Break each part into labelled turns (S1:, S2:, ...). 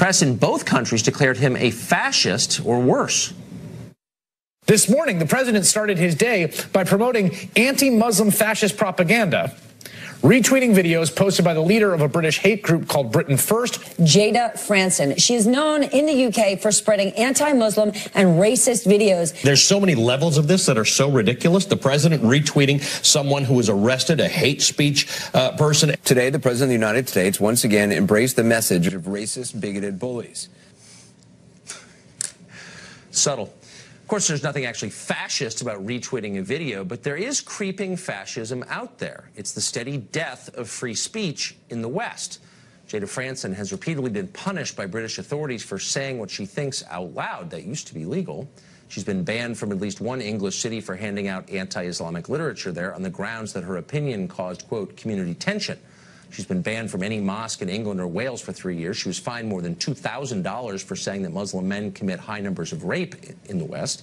S1: press in both countries declared him a fascist or worse.
S2: This morning, the president started his day by promoting anti-Muslim fascist propaganda, retweeting videos posted by the leader of a British hate group called Britain First.
S3: Jayda Fransen. She is known in the UK for spreading anti-Muslim and racist videos.
S4: There's so many levels of this that are so ridiculous. The president retweeting someone who was arrested, a hate speech person.
S5: Today, the president of the United States once again embraced the message of racist, bigoted bullies.
S1: Subtle. Of course, there's nothing actually fascist about retweeting a video, but there is creeping fascism out there. It's the steady death of free speech in the West. Jayda Fransen has repeatedly been punished by British authorities for saying what she thinks out loud. That used to be legal. She's been banned from at least one English city for handing out anti-Islamic literature there on the grounds that her opinion caused, quote, community tension. She's been banned from any mosque in England or Wales for 3 years. She was fined more than $2,000 for saying that Muslim men commit high numbers of rape in the West.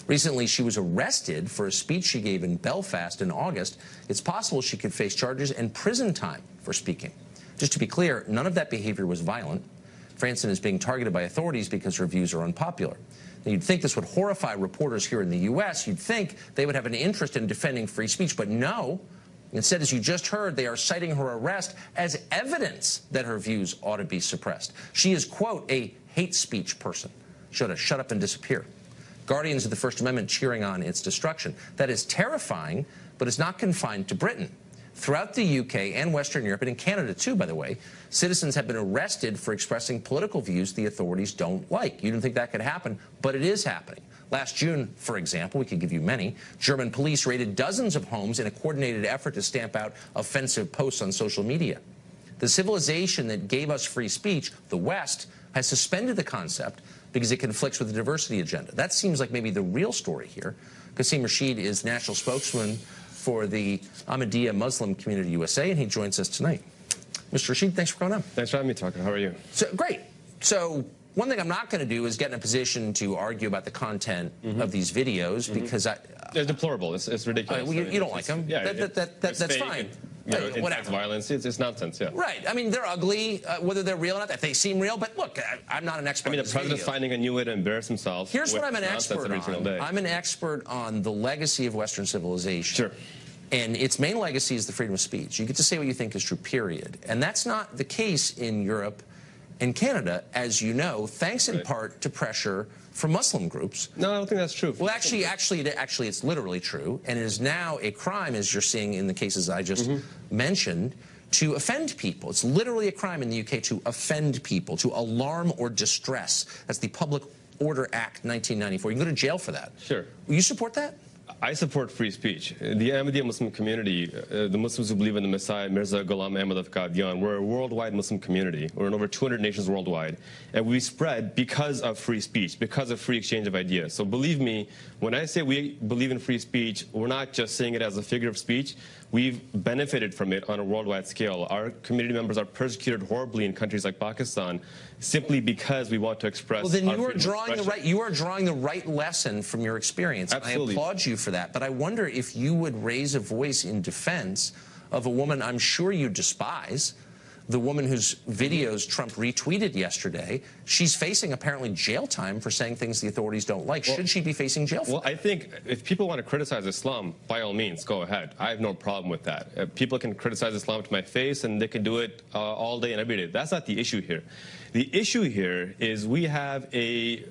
S1: Recently, she was arrested for a speech she gave in Belfast in August. It's possible she could face charges and prison time for speaking. Just to be clear, none of that behavior was violent. Fransen is being targeted by authorities because her views are unpopular. Now, you'd think this would horrify reporters here in the U.S. You'd think they would have an interest in defending free speech, but no. Instead, as you just heard, they are citing her arrest as evidence that her views ought to be suppressed. She is, quote, a hate speech person. Should have shut up and disappear. Guardians of the First Amendment cheering on its destruction. That is terrifying, but it's not confined to Britain. Throughout the UK and Western Europe, and in Canada too, by the way, citizens have been arrested for expressing political views the authorities don't like. You didn't think that could happen, but it is happening. Last June, for example, we could give you many, German police raided dozens of homes in a coordinated effort to stamp out offensive posts on social media. The civilization that gave us free speech, the West, has suspended the concept because it conflicts with the diversity agenda. That seems like maybe the real story here. Qasim Rashid is national spokesman for the Ahmadiyya Muslim Community USA, and he joins us tonight. Mr. Rashid, thanks for coming on.
S6: Thanks for having me, Tucker. How are you?
S1: So, great. So, one thing I'm not going to do is get in a position to argue about the content of these videos because
S6: They're deplorable. It's ridiculous.
S1: You don't like them.
S6: Yeah,
S1: that's fine.
S6: Whatever. Violence. It's nonsense. Yeah.
S1: Right. I mean, they're ugly, whether they're real or not. If they seem real, but look, I'm not an expert.
S6: I mean, the president's finding a new way to embarrass himself.
S1: Here's what I'm an expert on. I'm an expert on the legacy of Western civilization.
S6: Sure.
S1: And its main legacy is the freedom of speech. You get to say what you think is true, period. And that's not the case in Europe and Canada, as you know, thanks in part to pressure from Muslim groups.
S6: No, I don't think that's true.
S1: Well, actually, it's literally true, and it is now a crime, as you're seeing in the cases I just mentioned, to offend people. It's literally a crime in the UK to offend people, to alarm or distress. That's the Public Order Act 1994. You can go to jail for that.
S6: Sure.
S1: Will you support that?
S6: I support free speech. The Ahmadiyya Muslim community, the Muslims who believe in the Messiah, Mirza Ghulam Ahmad of Qadian, we're a worldwide Muslim community. We're in over 200 nations worldwide. And we spread because of free speech, because of free exchange of ideas. So believe me, when I say we believe in free speech, we're not just saying it as a figure of speech. We've benefited from it on a worldwide scale. Our community members are persecuted horribly in countries like Pakistan simply because we want to express.
S1: Well, then you are drawing the right lesson from your experience.
S6: Absolutely.
S1: I applaud you for that. But I wonder if you would raise a voice in defense of a woman I'm sure you despise, the woman whose videos Trump retweeted yesterday. She's facing apparently jail time for saying things the authorities don't like. Should she be facing jail for that?
S6: Well, I think if people want to criticize Islam, by all means, go ahead. I have no problem with that. People can criticize Islam to my face, and they can do it all day and every day. That's not the issue here. The issue here is we have a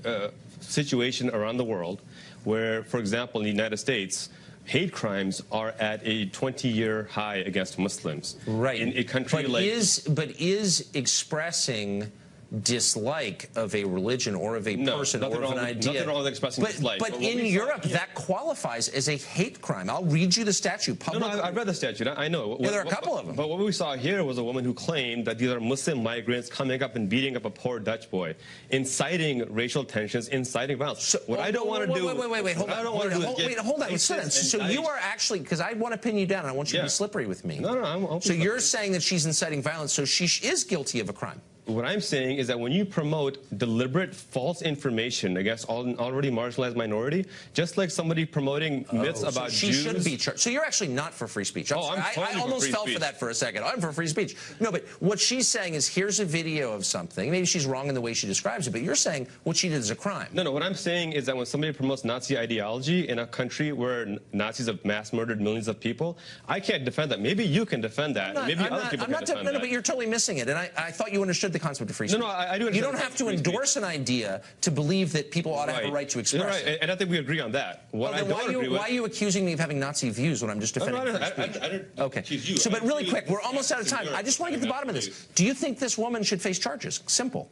S6: situation around the world where, for example, in the United States, hate crimes are at a 20-year high against Muslims.
S1: Right.
S6: In a country
S1: but is expressing dislike of a religion or of a person or of an idea.
S6: Nothing wrong with expressing dislike.
S1: But in Europe, that qualifies as a hate crime. I'll read you the statute.
S6: No, I've read the statute. I know.
S1: Yeah, there are a couple of them.
S6: But what we saw here was a woman who claimed that these are Muslim migrants coming up and beating up a poor Dutch boy, inciting racial tensions, inciting violence. So, what I don't want to do...
S1: Wait, hold on. So you are actually... Because I want to pin you down, and I want you to be slippery with me.
S6: No, I'm
S1: so you're saying that she's inciting violence, so she is guilty of a crime.
S6: What I'm saying is that when you promote deliberate false information against an already marginalized minority, just like somebody promoting myths about
S1: she
S6: Jews...
S1: should be charged. So you're actually not for free speech.
S6: I'm totally
S1: I almost
S6: for
S1: fell
S6: free
S1: for
S6: speech.
S1: that for a second. I'm for free speech. No, but what she's saying is here's a video of something. Maybe she's wrong in the way she describes it, but you're saying what she did is a crime.
S6: No, what I'm saying is that when somebody promotes Nazi ideology in a country where Nazis have mass murdered millions of people, I can't defend that. Maybe you can defend that. Maybe other people can defend that.
S1: No, but you're totally missing it. And I thought you understood the concept of free speech.
S6: No, I do understand.
S1: You don't have to endorse an idea to believe that people ought to have a right to express it.
S6: And I think we agree on that. What I don't agree with...
S1: Why are you accusing me of having Nazi views when I'm just defending free speech?
S6: I don't
S1: okay.
S6: accuse you.
S1: So, but really quick, we're almost out of time. I just want to get to the bottom of this. Do you think this woman should face charges? Simple.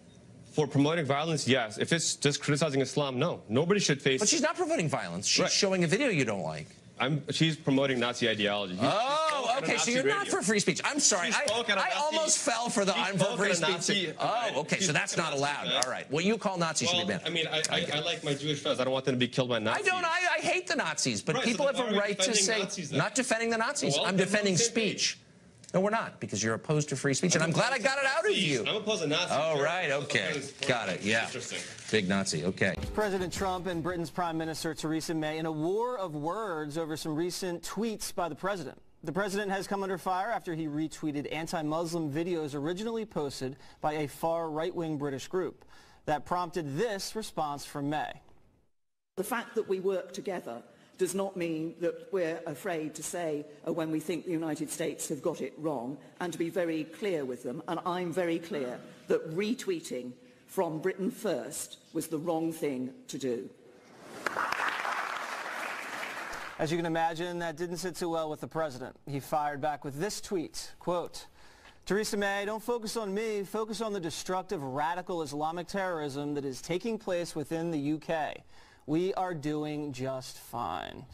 S6: For promoting violence, yes. If it's just criticizing Islam, no. Nobody should face...
S1: But she's not promoting violence. She's showing a video you don't like.
S6: She's promoting Nazi ideology.
S1: Oh, okay, so you're not for free speech. I'm sorry. I almost fell for the I'm for free speech. Oh, okay, so that's not allowed. All right. What you call Nazis should be banned.
S6: I mean, I like my Jewish friends. I don't want them to be killed by Nazis.
S1: I don't. I hate the Nazis, but people have a right to say... Not defending the Nazis. I'm defending speech. No, we're not, because you're opposed to free speech, and I'm glad I got it out of you.
S6: I'm opposed to Nazis.
S1: Oh, right, okay. Got it, yeah. Big Nazi, okay.
S7: President Trump and Britain's Prime Minister Theresa May in a war of words over some recent tweets by the president. The president has come under fire after he retweeted anti-Muslim videos originally posted by a far right-wing British group. That prompted this response from May.
S8: The fact that we work together does not mean that we're afraid to say when we think the United States have got it wrong, and to be very clear with them. And I'm very clear that retweeting from Britain First was the wrong thing to do.
S7: As you can imagine, that didn't sit too well with the president. He fired back with this tweet, quote, Theresa May, don't focus on me, focus on the destructive radical Islamic terrorism that is taking place within the UK. We are doing just fine.